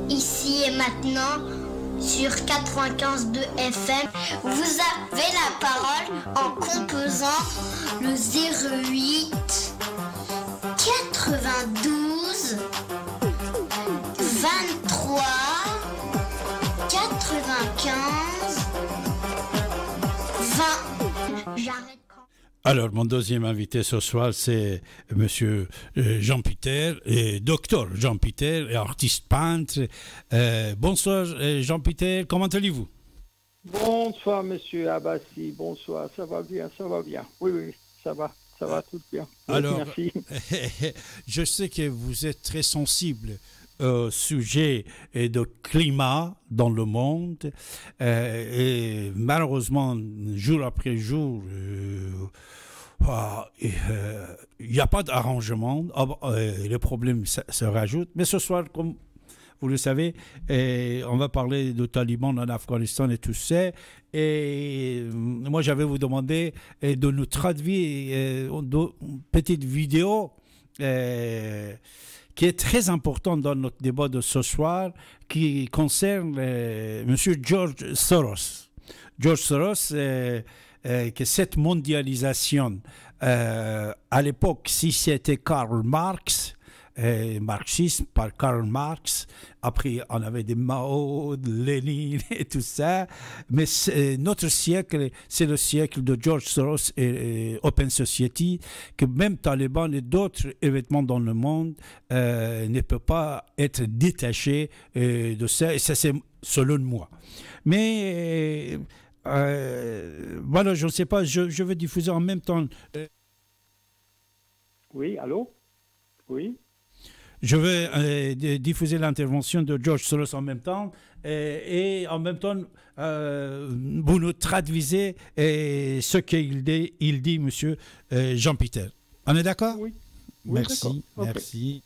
ici et maintenant sur 95.2 FM. Vous avez la parole en composant le 08 92 23 95 20. J'arrête quand... Alors, mon deuxième invité ce soir, c'est Monsieur Jean-Peter, docteur Jean-Peter, artiste peintre. Bonsoir, Jean-Peter, comment allez-vous? Bonsoir, Monsieur Abbassi, bonsoir, ça va bien, ça va bien. Oui, ça va tout bien. Alors, merci. Je sais que vous êtes très sensible au sujet de climat dans le monde et malheureusement, jour après jour, il n'y a pas d'arrangement, les problèmes se rajoutent. Mais ce soir, comme vous le savez, on va parler de talibans en Afghanistan et tout ça. Et moi, j'avais vous demandé de nous traduire une petite vidéo qui est très importante dans notre débat de ce soir, qui concerne Monsieur George Soros. George Soros, que cette mondialisation, à l'époque, si c'était Karl Marx, marxisme par Karl Marx, après on avait des Mao, Lénine et tout ça, mais notre siècle, c'est le siècle de George Soros et Open Society, que même Taliban et d'autres événements dans le monde ne peuvent pas être détachés de ça, et ça c'est selon moi. Mais voilà, je ne sais pas, je vais diffuser en même temps. Oui, allô? Oui. Je vais diffuser l'intervention de George Soros en même temps et en même temps vous nous traduisez ce qu'il dit, Monsieur Jean-Peter. On est d'accord? Oui. Merci, okay. Merci.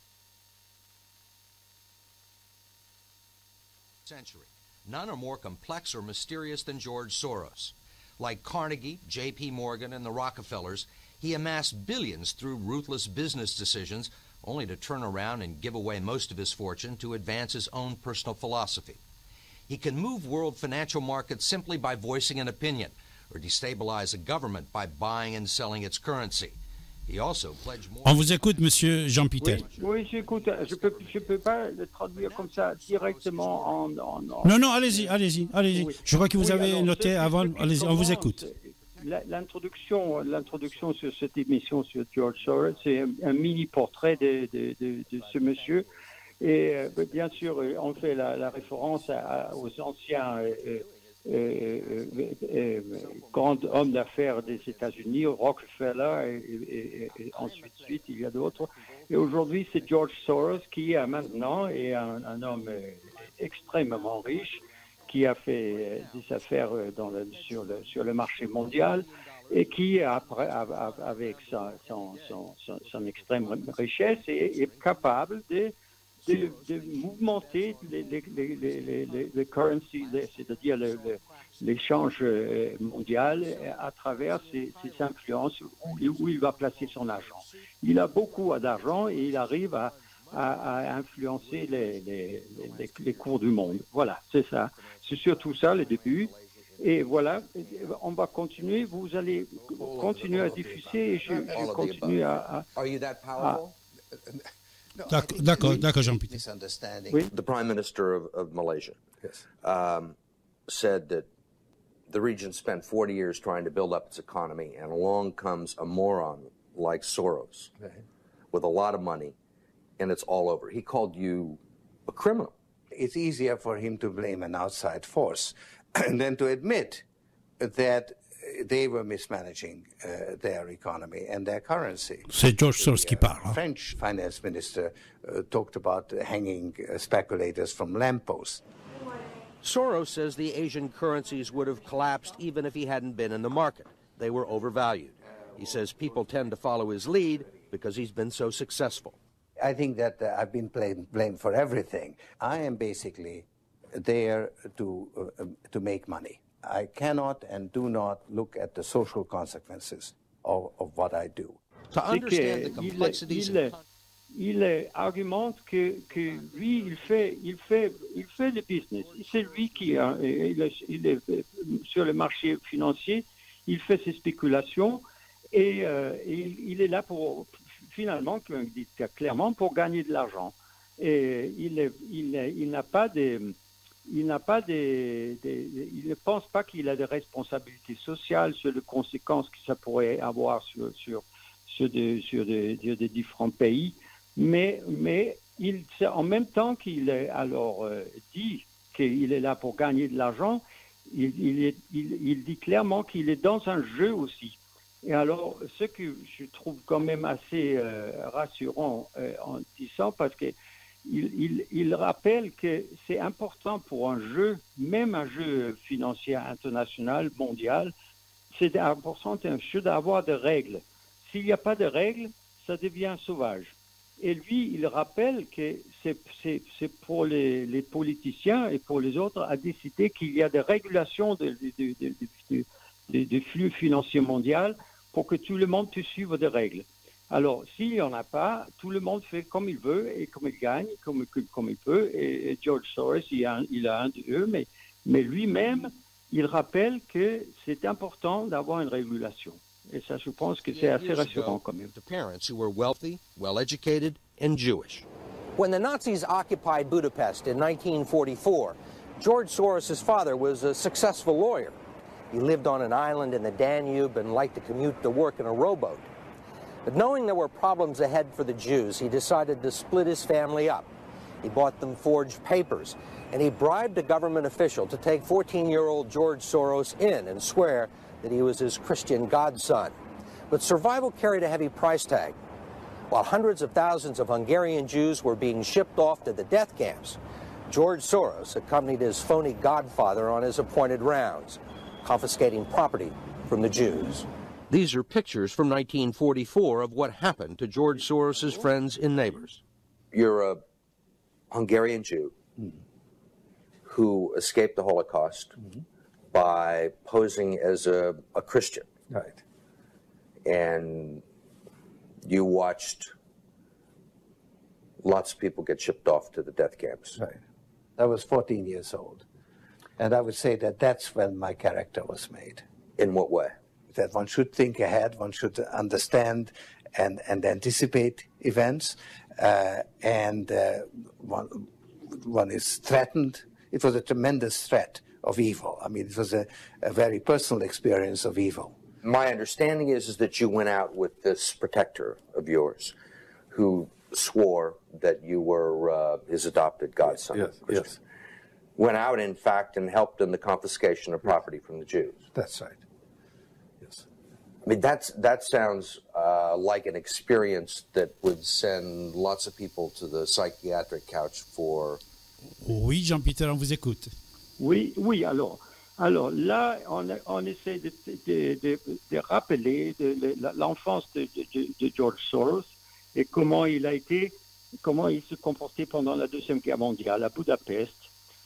Century. None are more complex or mysterious than George Soros. Like Carnegie, J.P. Morgan, and the Rockefellers, he amassed billions through ruthless business decisions, only to turn around and give away most of his fortune to advance his own personal philosophy. He can move world financial markets simply by voicing an opinion, or destabilize a government by buying and selling its currency. He also pledged more... On vous écoute, Monsieur Jean-Peter. Oui, j'écoute. Je peux pas le traduire comme ça directement en... Non, allez-y. Oui. Je crois que vous avez alors, noté avant. Allez-y, on vous écoute. L'introduction sur cette émission sur George Soros, c'est un mini-portrait de ce monsieur. Et bien sûr, on fait la référence aux anciens grands hommes d'affaires des États-Unis, Rockefeller et ensuite, il y a d'autres. Et aujourd'hui, c'est George Soros qui maintenant est un homme extrêmement riche, qui a fait des affaires sur le marché mondial et qui, avec son extrême richesse, est capable de mouvementer les currencies, c'est-à-dire l'échange mondial à travers ses influences où il va placer son argent. Il a beaucoup d'argent et il arrive à influencer les cours du monde. Voilà, c'est ça. C'est surtout ça le début. Et voilà, on va continuer. Vous allez continuer à diffuser et je continue à... Are you that powerful? D'accord, Jean-Peter. Oui. The Prime Minister of Malaysia said that the region spent 40 years trying to build up its economy, and along comes a moron like Soros with a lot of money, and it's all over. He called you a criminal. It's easier for him to blame an outside force than to admit that they were mismanaging their economy and their currency. C'est George Soros qui parle. The French finance minister talked about hanging speculators from lampposts. Soros says the Asian currencies would have collapsed even if he hadn't been in the market. They were overvalued. He says people tend to follow his lead because he's been so successful. I think that I've been blamed for everything. I am basically there to make money. I cannot and do not look at the social consequences of what I do. To understand the complexities argumente que lui, il fait le business. C'est lui qui il est sur le marché financier, il fait ses spéculations et il est là pour, finalement, comme il dit clairement, pour gagner de l'argent. Et il ne pense pas qu'il a des responsabilités sociales sur les conséquences que ça pourrait avoir sur des différents pays. Mais en même temps qu'il dit qu'il est là pour gagner de l'argent, il dit clairement qu'il est dans un jeu aussi. Et alors, ce que je trouve quand même assez rassurant en disant, parce que il rappelle que c'est important pour un jeu, même un jeu financier international, mondial, c'est important un jeu d'avoir des règles. S'il n'y a pas de règles, ça devient sauvage. Et lui, il rappelle que c'est pour les politiciens et pour les autres à décider qu'il y a des régulations des flux financiers mondiaux pour que tout le monde puisse suivre des règles. Alors, s'il n'y en a pas, tout le monde fait comme il veut et comme il gagne, comme il peut. Et George Soros, il a un d'eux, mais lui-même, il rappelle que c'est important d'avoir une régulation. Et ça, je pense que c'est assez rassurant quand même. To parents who were wealthy, well-educated, and Jewish. When the Nazis occupied Budapest in 1944, George Soros' father was a successful lawyer. He lived on an island in the Danube and liked to commute to work in a rowboat. But knowing there were problems ahead for the Jews, he decided to split his family up. He bought them forged papers, and he bribed a government official to take 14-year-old George Soros in and swear that he was his Christian godson. But survival carried a heavy price tag. While hundreds of thousands of Hungarian Jews were being shipped off to the death camps, George Soros accompanied his phony godfather on his appointed rounds, confiscating property from the Jews. These are pictures from 1944 of what happened to George Soros' friends and neighbors. You're a Hungarian Jew who escaped the Holocaust by posing as a Christian. Right. And you watched lots of people get shipped off to the death camps. Right. I was 14 years old. And I would say that that's when my character was made. In what way? That one should think ahead, one should understand and anticipate events, and one is threatened. It was a tremendous threat of evil. I mean, it was a very personal experience of evil. My understanding is that you went out with this protector of yours who swore that you were his adopted godson. Yes. Went out, in fact, and helped in the confiscation of property from the Jews. That's right. Yes. I mean, that sounds like an experience that would send lots of people to the psychiatric couch for... Oui, Jean-Peter, on vous écoute. Oui, alors là, on essaie de rappeler l'enfance de George Soros et comment il se comportait pendant la Deuxième Guerre mondiale à Budapest.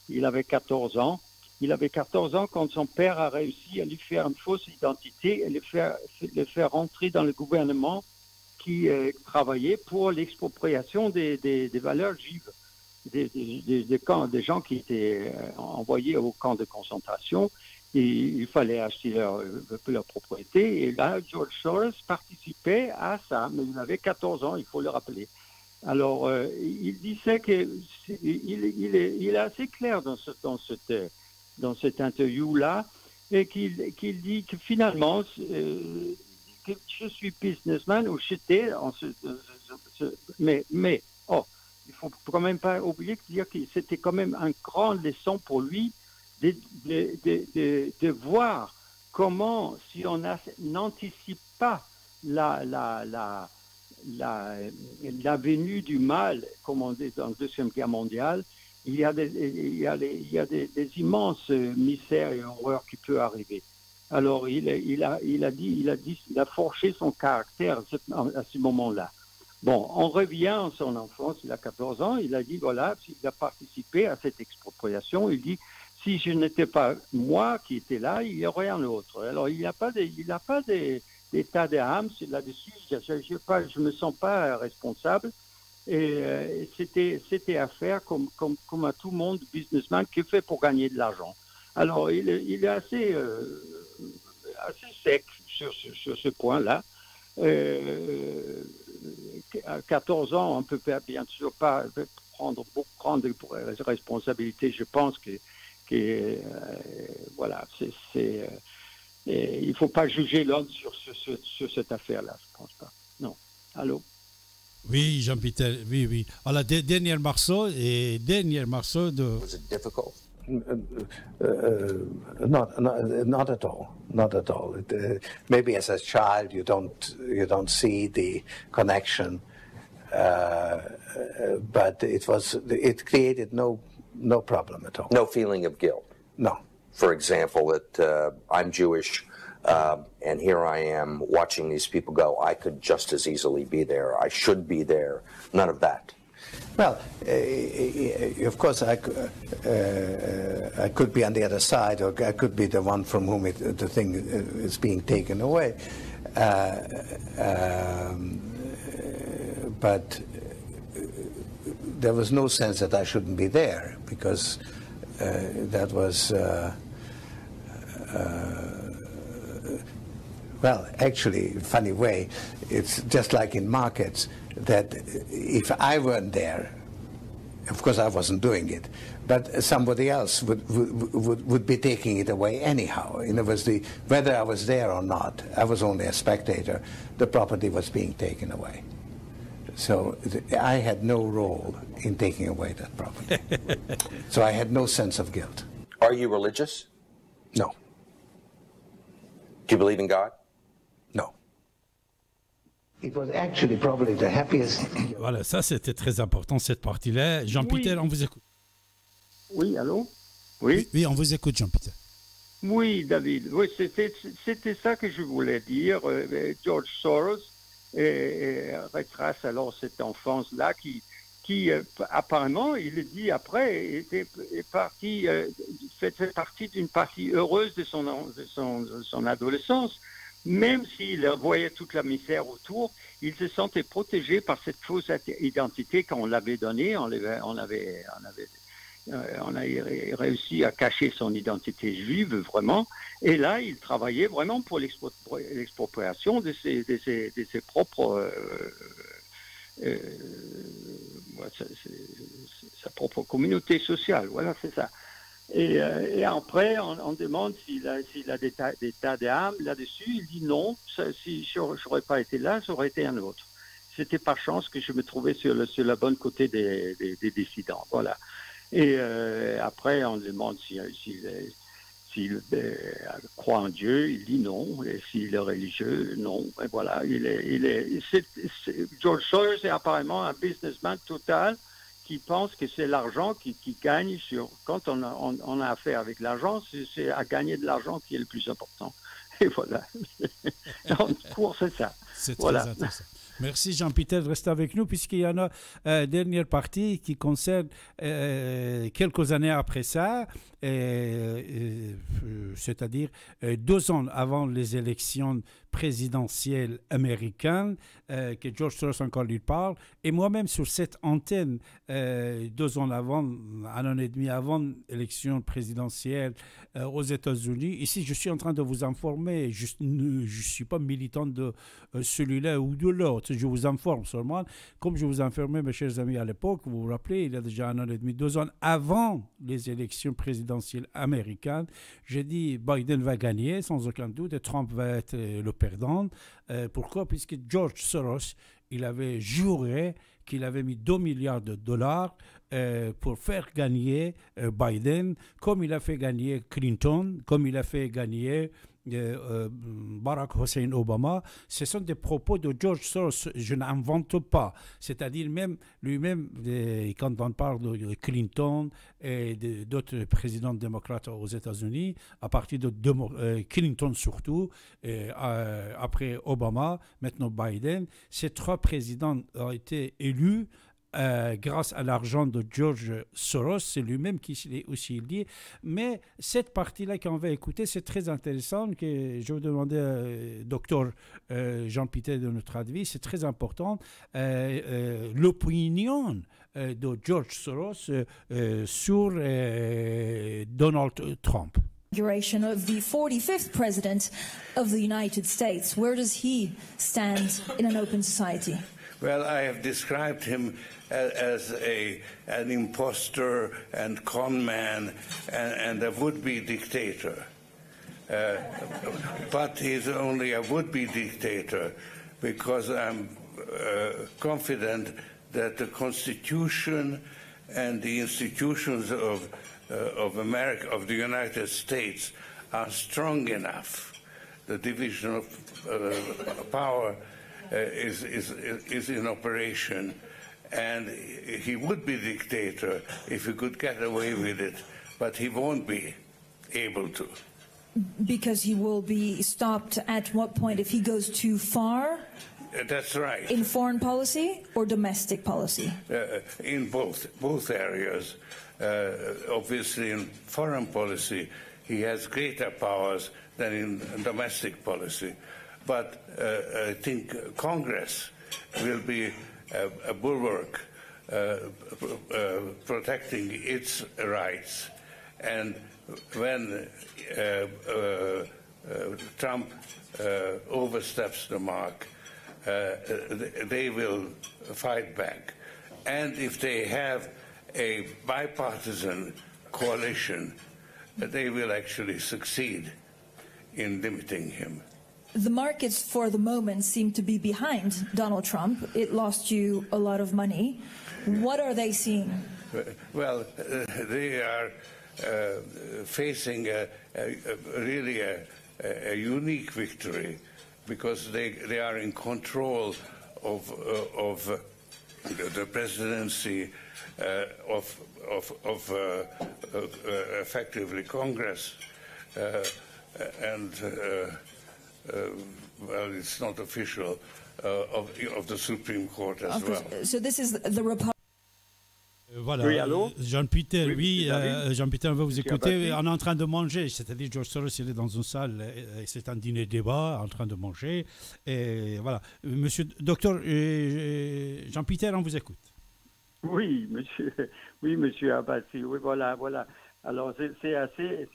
Il avait 14 ans. Il avait 14 ans quand son père a réussi à lui faire une fausse identité et le faire rentrer dans le gouvernement qui travaillait pour l'expropriation des valeurs juives, des gens qui étaient envoyés au camp de concentration. Et il fallait acheter leur propriété. Et là, George Soros participait à ça, mais il avait 14 ans, il faut le rappeler. Alors, il disait qu'il est assez clair dans cette interview-là, et qu'il dit que finalement, que je suis businessman, ou j'étais, mais il faut quand même pas oublier de dire que c'était quand même une grande leçon pour lui de voir comment, si on n'anticipe pas la venue du mal, comme on dit dans la Deuxième Guerre mondiale, il y a des immenses misères et horreurs qui peuvent arriver. Alors il a forgé son caractère à ce moment-là. Bon, on revient à son enfance, il a 14 ans, il a dit, voilà, il a participé à cette expropriation, il dit, si je n'étais pas moi qui étais là, il y aurait un autre. Alors il n'a pas d'état d'âme là-dessus, je me sens pas responsable, Et c'était à faire comme à tout le monde, businessman, qui fait pour gagner de l'argent. Alors, il est assez sec sur ce point-là. À 14 ans, on peut bien sûr pas prendre de responsabilités. Je pense que voilà, il ne faut pas juger l'homme sur cette affaire-là, je pense pas. Non. Allô? Oui, Jean-Peter, oui. Alors, dernier morceau de... Was it difficult? Not at all. Not at all. Maybe as a child you don't see the connection, but it created no problem at all. No feeling of guilt. No. For example, that I'm Jewish, and here I am watching these people go. I could just as easily be there. I should be there. None of that. Well, of course, I could be on the other side, or I could be the one from whom the thing is being taken away. But there was no sense that I shouldn't be there, because that was... well, actually, in a funny way, it's just like in markets, that if I weren't there, of course I wasn't doing it, but somebody else would be taking it away anyhow. In other words, whether I was there or not, I was only a spectator, the property was being taken away. So I had no role in taking away that property. So I had no sense of guilt. Are you religious? No. Do you believe in God? No. It was actually probably the happiest. Voilà, ça c'était très important, cette partie-là. Jean-Peter, Oui. On vous écoute. Oui, allô? Oui? Oui, on vous écoute, Jean-Peter. Oui, David. Oui, c'était ça que je voulais dire. George Soros retrace alors cette enfance-là qui apparemment, il le dit après, faisait partie d'une partie heureuse de son adolescence. Même s'il voyait toute la misère autour, il se sentait protégé par cette fausse identité qu'on l'avait donnée. On a réussi à cacher son identité juive, vraiment. Et là, il travaillait vraiment pour l'expropriation de ses propres... sa propre communauté sociale. Voilà, c'est ça. Et après, on demande s'il a des tas d'âme là-dessus. Il dit non, si je n'aurais pas été là, ça aurait été un autre. C'était par chance que je me trouvais sur le bon côté des dissidents. Voilà. Et après, on demande s'il croit en Dieu. Il dit non. Et s'il est religieux, non. Et voilà. George Soros est apparemment un businessman total qui pense que c'est l'argent qui gagne quand on a affaire avec l'argent, c'est à gagner de l'argent qui est le plus important. Et voilà. En cours, c'est ça. C'est voilà. très intéressant. Merci Jean-Peter de rester avec nous, puisqu'il y en a une dernière partie qui concerne quelques années après ça, c'est-à-dire 2 ans avant les élections présidentielle américaine, que George Soros encore lui parle, et moi-même sur cette antenne, 2 ans avant, 1 an et demi avant l'élection présidentielle aux États-Unis. Ici, je suis en train de vous informer, je ne suis pas militant de celui-là ou de l'autre, je vous informe seulement, comme je vous informais, mes chers amis, à l'époque, vous vous rappelez, il y a déjà 1 an et demi, 2 ans avant les élections présidentielles américaines, j'ai dit Biden va gagner, sans aucun doute, et Trump va être le perdant. Pourquoi? Puisque George Soros, il avait juré qu'il avait mis 2 milliards de dollars pour faire gagner Biden, comme il a fait gagner Clinton, comme il a fait gagner Barack Hussein Obama. Ce sont des propos de George Soros, je n'invente pas. C'est-à-dire même lui-même, quand on parle de Clinton et d'autres présidents démocrates aux États-Unis, à partir de Clinton surtout, après Obama, maintenant Biden, ces 3 présidents ont été élus grâce à l'argent de George Soros. C'est lui-même qui l'est aussi lié. Mais cette partie-là qu'on va écouter, c'est très intéressant. Que je vais demander au docteur Jean-Peter de notre avis. C'est très important. L'opinion de George Soros sur Donald Trump. Of the 45th president of the United States. Where does he stand in an open society? Well, I have described him as an imposter and con man and a would-be dictator. But he's only a would-be dictator because I'm confident that the Constitution and the institutions of America, of the United States, are strong enough. The division of power is in operation, and he would be dictator if he could get away with it, but he won't be able to. Because he will be stopped at what point if he goes too far? That's right. In foreign policy or domestic policy? In both areas. Obviously, in foreign policy, he has greater powers than in domestic policy. But I think Congress will be a bulwark protecting its rights. And when Trump oversteps the mark, they will fight back. And if they have a bipartisan coalition, they will actually succeed in limiting him. The markets for the moment seem to be behind Donald Trump. It lost you a lot of money. What are they seeing? Well, they are facing really a unique victory because they are in control of the presidency, of effectively Congress, and well, it's not official of the Supreme Court as well. So this is the Republican. Voilà, oui, allô? Jean-Peter, oui, Jean-Peter, on va vous écouter. On est en train de manger, c'est-à-dire George Soros, il est dans une salle, c'est un dîner-débat, en train de manger. Et voilà, monsieur, docteur Jean-Peter, on vous écoute. Oui, monsieur Abbasi, oui, voilà. Alors, c'est assez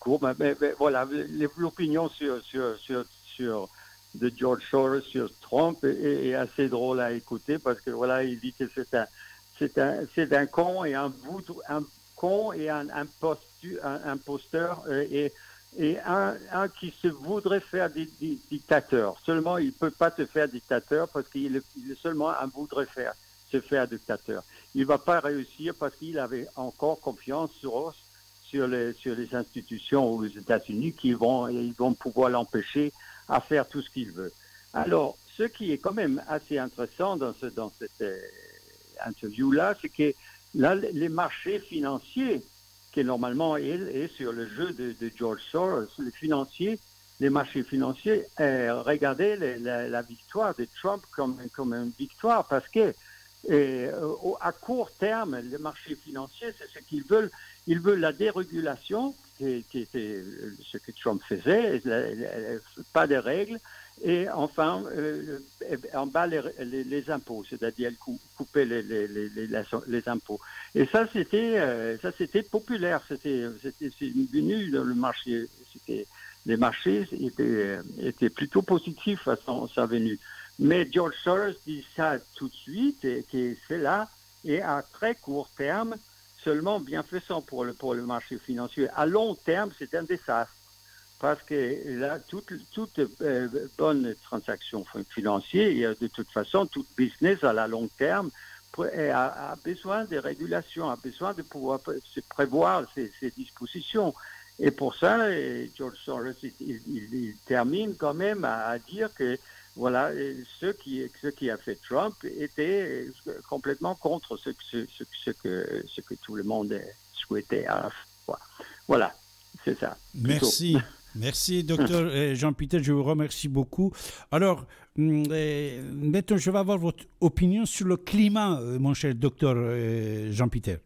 court, mais voilà, l'opinion sur de George Soros sur Trump est assez drôle à écouter parce que voilà, il dit que c'est un con et un imposteur et un qui se voudrait faire dictateur. Seulement, il peut pas se faire dictateur parce qu'il est seulement un voudrait se faire dictateur. Il va pas réussir parce qu'il avait encore confiance sur les institutions aux États-Unis ils vont pouvoir l'empêcher à faire tout ce qu'il veut. Alors, ce qui est quand même assez intéressant dans cette interview-là, c'est que là, les marchés financiers, qui normalement est sur le jeu de George Soros, les marchés financiers regardaient la victoire de Trump comme une victoire parce que à court terme, les marchés financiers, c'est ce qu'ils veulent. Ils veulent la dérégulation, qui était ce que Trump faisait, pas de règles, et enfin, en bas les impôts, c'est-à-dire couper les impôts. Et ça, c'était populaire, c'est venu dans le marché. Les marchés étaient plutôt positifs à sa venue. Mais George Soros dit ça tout de suite, et que c'est là, et à très court terme, seulement bienfaisant pour le marché financier. À long terme, c'est un désastre. Parce que là, toute bonne transaction financière, de toute façon, tout business à la long terme a besoin de régulation, a besoin de pouvoir se prévoir ses dispositions. Et pour ça, George Soros, il termine quand même à dire que voilà, ce qui a fait Trump était complètement contre ce que tout le monde souhaitait à la fois. Voilà, c'est ça. Merci. Merci, docteur Jean-Peter, je vous remercie beaucoup. Alors, maintenant, je vais avoir votre opinion sur le climat, mon cher docteur Jean-Peter.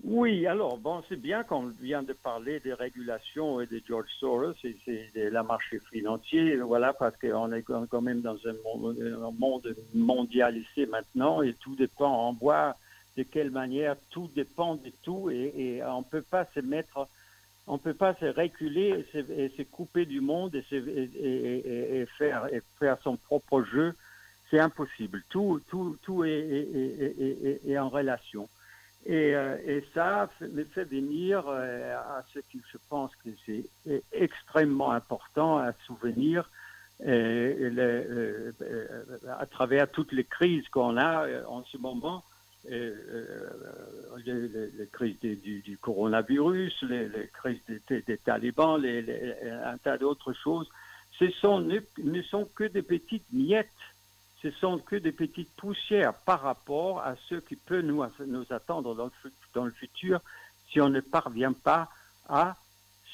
Oui, alors, bon, c'est bien qu'on vient de parler des régulations et de George Soros et de la marché financier, voilà, parce qu'on est quand même dans un monde mondialisé maintenant et tout dépend, on voit de quelle manière tout dépend de tout et on peut pas se reculer et se couper du monde et faire son propre jeu, c'est impossible. Tout est en relation. Et ça me fait venir à ce que je pense que c'est extrêmement important à souvenir à travers toutes les crises qu'on a en ce moment, les crises du coronavirus, les crises des talibans, un tas d'autres choses. Ne sont que des petites miettes. Ce sont que des petites poussières par rapport à ce qui peut nous attendre dans le futur si on ne parvient pas à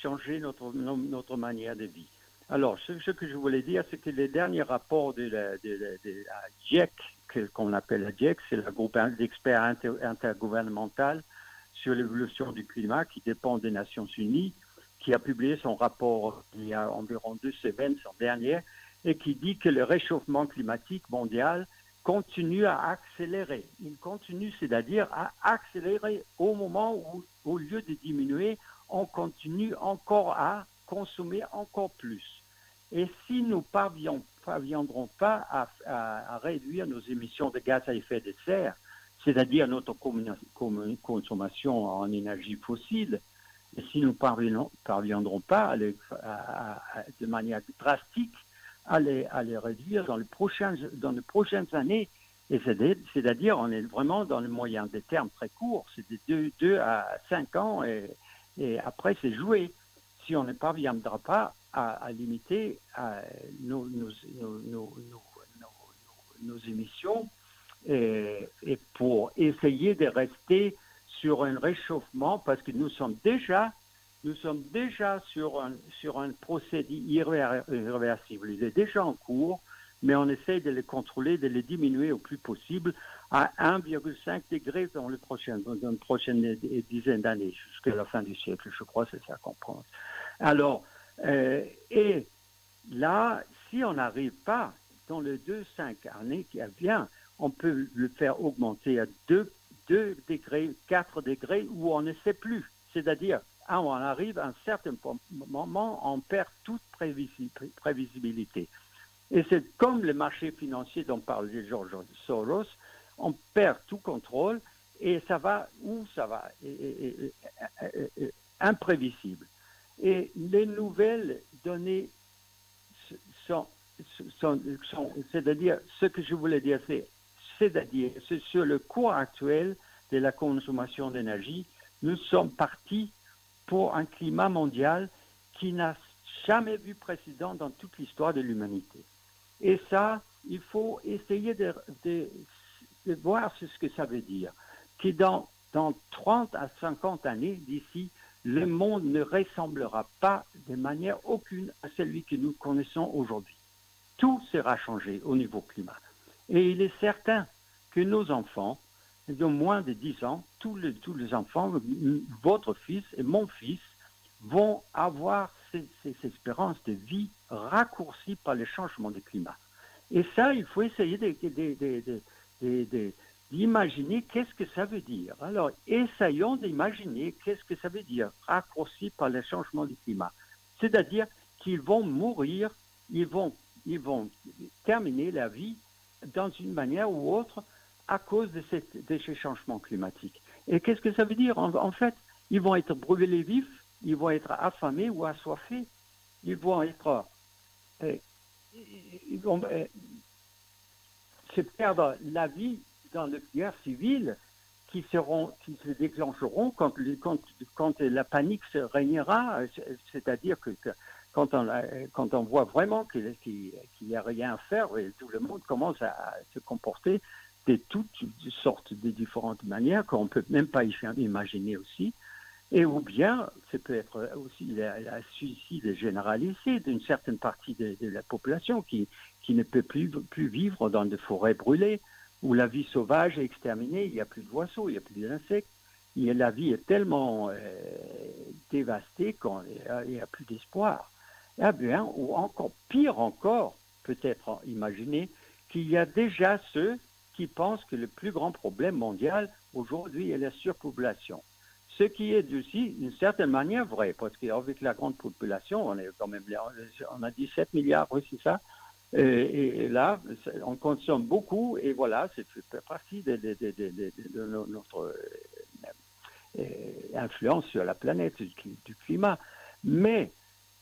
changer notre manière de vie. Alors, ce que je voulais dire, c'est que les derniers rapports de la GIEC, qu'on appelle la GIEC, c'est le groupe d'experts intergouvernemental sur l'évolution du climat qui dépend des Nations Unies, qui a publié son rapport il y a environ 2 semaines, son dernier, et qui dit que le réchauffement climatique mondial continue à accélérer. Il continue, c'est-à-dire à accélérer au moment où, au lieu de diminuer, on continue encore à consommer encore plus. Et si nous ne parviendrons pas à réduire nos émissions de gaz à effet de serre, c'est-à-dire notre consommation en énergie fossile, et si nous ne parviendrons pas de manière drastique à les réduire dans les prochaines années, et c'est-à-dire on est vraiment dans le moyen des termes très courts, c'est de 2 à 5 ans et après c'est joué. Si on ne parviendra pas à limiter nos émissions et pour essayer de rester sur un réchauffement, parce que nous sommes déjà sur un procédé irréversible. Il est déjà en cours, mais on essaie de le contrôler, de le diminuer au plus possible à 1,5 degré dans une prochaine dizaine d'années, jusqu'à la fin du siècle, je crois, c'est ça qu'on pense. Alors, et là, si on n'arrive pas dans les 2-5 années qui viennent, on peut le faire augmenter à 2 degrés, 4 degrés, où on ne sait plus. C'est-à-dire, on arrive à un certain moment, on perd toute prévisibilité. Et c'est comme le marché financier dont parlait George Soros, on perd tout contrôle et ça va où ça va, imprévisible. Et les nouvelles données sont c'est-à-dire, ce que je voulais dire, c'est-à-dire, c'est sur le cours actuel de la consommation d'énergie, nous sommes partis pour un climat mondial qui n'a jamais vu précédent dans toute l'histoire de l'humanité. Et ça, il faut essayer de voir ce que ça veut dire. Que dans 30 à 50 années d'ici, le monde ne ressemblera pas de manière aucune à celui que nous connaissons aujourd'hui. Tout sera changé au niveau climat. Et il est certain que nos enfants, de moins de 10 ans, tous les enfants, votre fils et mon fils, vont avoir ces espérances de vie raccourcies par le changement du climat. Et ça, il faut essayer d'imaginer qu'est-ce que ça veut dire. Alors, essayons d'imaginer qu'est-ce que ça veut dire, raccourci par le changement du climat. C'est-à-dire qu'ils vont mourir, ils vont terminer la vie dans une manière ou autre à cause de ces changements climatiques. Et qu'est-ce que ça veut dire? En fait, ils vont être brûlés vifs, ils vont être affamés ou assoiffés, ils vont être... ils vont se perdre la vie dans les guerres civiles qui se déclencheront quand la panique se régnera, c'est-à-dire que quand on voit vraiment qu'il n'y a rien à faire et tout le monde commence à se comporter de toutes sortes de différentes manières qu'on ne peut même pas imaginer aussi. Et ou bien, ça peut être aussi la suicide généralisé d'une certaine partie de la population qui ne peut plus vivre dans des forêts brûlées, où la vie sauvage est exterminée, il n'y a plus d'oiseaux, il n'y a plus d'insectes, la vie est tellement dévastée qu'il n'y a plus d'espoir. Eh bien, ou encore pire encore, peut-être imaginer qu'il y a déjà ceux qui pensent que le plus grand problème mondial aujourd'hui est la surpopulation. Ce qui est aussi d'une certaine manière vrai, parce qu'avec la grande population, on est quand même on a 17 milliards, oui, c'est ça. Et là, on consomme beaucoup, et voilà, c'est fait partie de notre influence sur la planète, du climat. Mais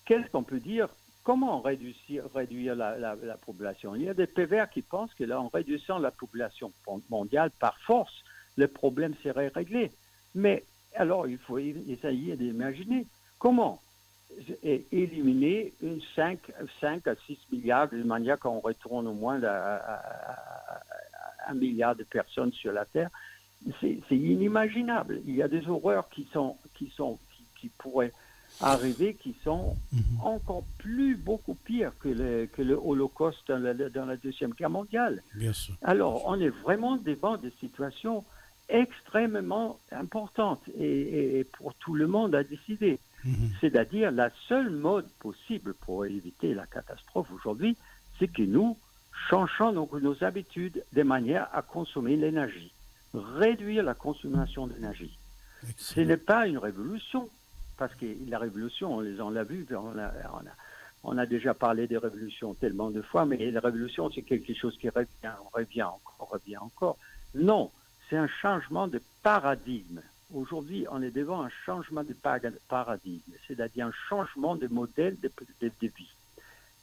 qu'est-ce qu'on peut dire? Comment réduire la population? Il y a des pervers qui pensent que là, en réduisant la population mondiale par force, le problème serait réglé. Mais alors, il faut essayer d'imaginer comment éliminer 5 à 6 milliards de manière qu'on retourne au moins à 1 milliard de personnes sur la Terre. C'est inimaginable. Il y a des horreurs qui pourraient arriver, qui sont encore beaucoup pires que le Holocauste dans la Deuxième Guerre mondiale. Bien sûr. Alors, on est vraiment devant des situations extrêmement importantes et pour tout le monde à décider. C'est-à-dire, la seule mode possible pour éviter la catastrophe aujourd'hui, c'est que nous changeons nos habitudes de manière à consommer l'énergie, réduire la consommation d'énergie. Ce n'est pas une révolution, parce que la révolution, on l'a vu, on a déjà parlé des révolutions tellement de fois, mais la révolution, c'est quelque chose qui revient encore. Non, c'est un changement de paradigme. Aujourd'hui, on est devant un changement de paradigme, c'est-à-dire un changement de modèle de vie.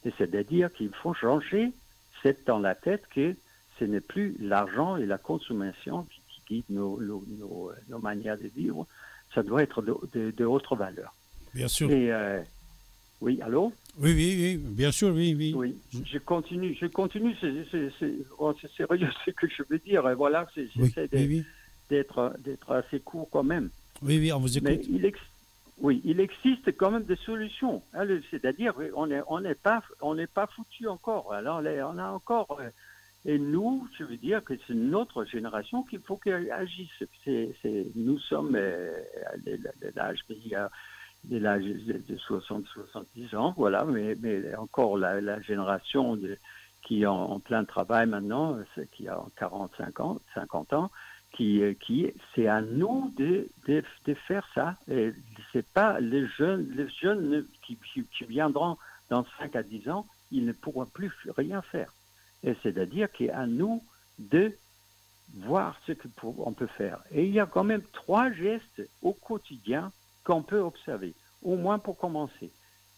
Et c'est-à-dire qu'il faut changer, c'est dans la tête que ce n'est plus l'argent et la consommation qui guident nos manières de vivre, ça doit être de autres valeurs. Bien sûr. Et, oui, allô? Oui, bien sûr, oui. Oui, je continue, c'est sérieux ce que je veux dire, et voilà, j'essaie d'être assez court quand même. Oui, on vous écoute. Mais il existe quand même des solutions, hein, c'est-à-dire on n'est pas foutu encore, alors on a encore... Et nous, je veux dire que c'est notre génération qu'il faut qu'elle agisse. Nous sommes à l'âge de 60-70 ans, voilà, mais encore la génération qui est en plein travail maintenant, qui a 50 ans, qui c'est à nous de faire ça. Et c'est pas les jeunes qui viendront dans 5 à 10 ans, ils ne pourront plus rien faire. Et c'est-à-dire qu'il est à nous de voir ce qu'on peut faire. Et il y a quand même 3 gestes au quotidien qu'on peut observer, au moins pour commencer.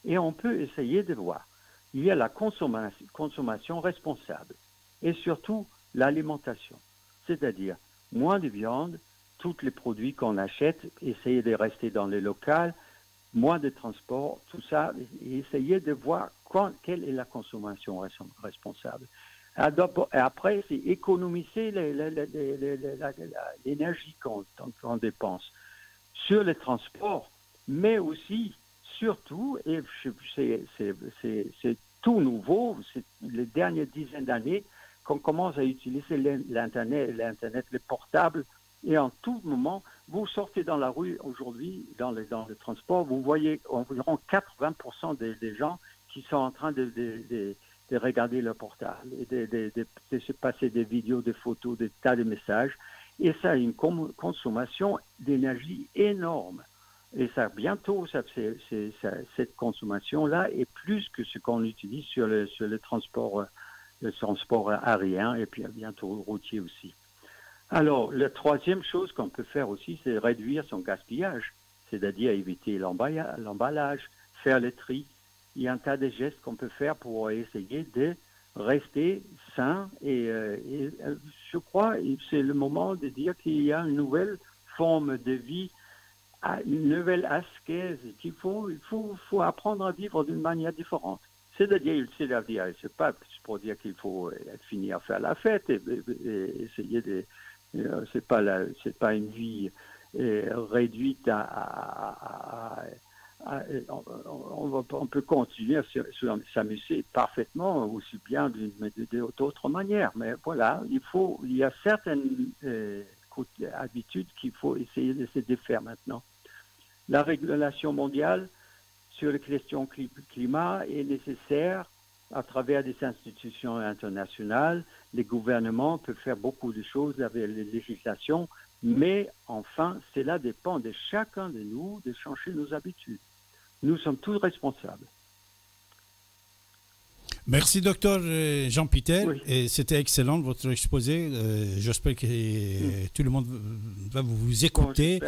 Et on peut essayer de voir. Il y a la consommation responsable et surtout l'alimentation. C'est-à-dire moins de viande, tous les produits qu'on achète, essayer de rester dans les locales, moins de transport, tout ça, et essayer de voir quelle est la consommation responsable. Après, c'est économiser l'énergie qu'on dépense sur les transports, mais aussi, surtout, et c'est tout nouveau, c'est les dernières dizaines d'années qu'on commence à utiliser l'Internet, les portables, et en tout moment, vous sortez dans la rue aujourd'hui, dans le transport, vous voyez environ 80% des gens qui sont en train de regarder le portable, et de se passer des vidéos, des photos, des tas de messages, et ça a une consommation d'énergie énorme. Et ça, bientôt, cette consommation-là est plus que ce qu'on utilise sur le transport aérien et puis bientôt routier aussi. Alors, la troisième chose qu'on peut faire aussi, c'est réduire son gaspillage, c'est-à-dire éviter l'emballage, faire le tri. Il y a un tas de gestes qu'on peut faire pour essayer de rester sain et je crois que c'est le moment de dire qu'il y a une nouvelle forme de vie, une nouvelle ascèse qu'il faut apprendre à vivre d'une manière différente. C'est-à-dire, c'est pas pour dire qu'il faut finir à faire la fête et essayer de... c'est pas une vie réduite on peut continuer à s'amuser parfaitement, aussi bien d'autres manières. Mais voilà, il y a certaines habitudes qu'il faut essayer de se défaire maintenant. La régulation mondiale sur les questions climat est nécessaire à travers des institutions internationales. Les gouvernements peuvent faire beaucoup de choses avec les législations, mais enfin, cela dépend de chacun de nous de changer nos habitudes. Nous sommes tous responsables. Merci, docteur Jean-Peter. Oui. Et c'était excellent, votre exposé. J'espère que tout le monde va vous écouter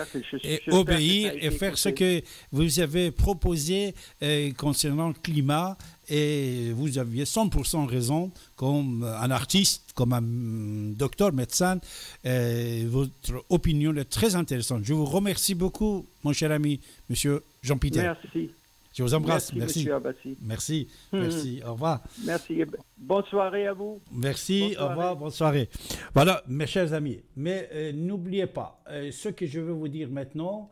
et obéir et faire ce que vous avez proposé concernant le climat. Et vous aviez 100% raison, comme un artiste, comme un docteur, médecin. Votre opinion est très intéressante. Je vous remercie beaucoup, mon cher ami, monsieur Jean-Peter. Merci. Je vous embrasse. Merci. Monsieur Abbassi. Merci. Merci. Au revoir. Merci. Bonne soirée à vous. Merci. Au revoir. Bonne soirée. Voilà, mes chers amis. Mais n'oubliez pas, ce que je veux vous dire maintenant,